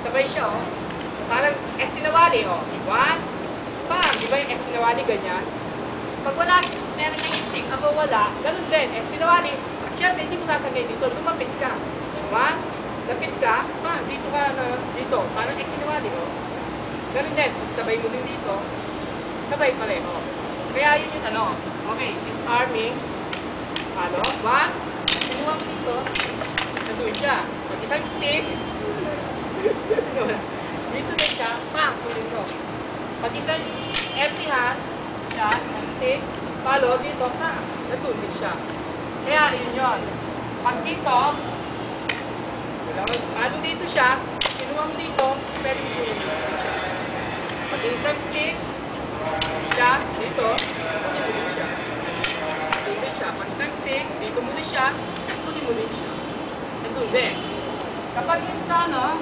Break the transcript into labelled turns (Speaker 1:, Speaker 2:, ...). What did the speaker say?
Speaker 1: Sabay siya, oh. Parang X sinawali, oh. 1, bam! Di ba yung X sinawali ganyan? Pag wala siya, meron siyang stick, ako wala, ganun din, X sinawali. Siyempre, hindi mo sasagay dito, lumapit ka. 1, lapit ka, bam! Dito ka na, dito. Parang X sinawali, oh. Ganun din, sabay mo din dito, sabay pareho. Kaya yun yung ano, okay, disarming, ano, 1, kinuha mo dito, nandun siya. Pag isang stick, dito din siya, kunin mo. Pag isang empty hand, siya, isang stick, follow, dito, nandun din siya. Kaya yun yun. Pag dito, ano dito siya, kinuha mo dito, pwede mo kunin dito siya. Pag isang stick, siya, dito, kunin mo din siya. Nandun din siya. Pag isang stick, dito mo din siya, kunin mo din siya. Nandun din. Kapag yung sa ano,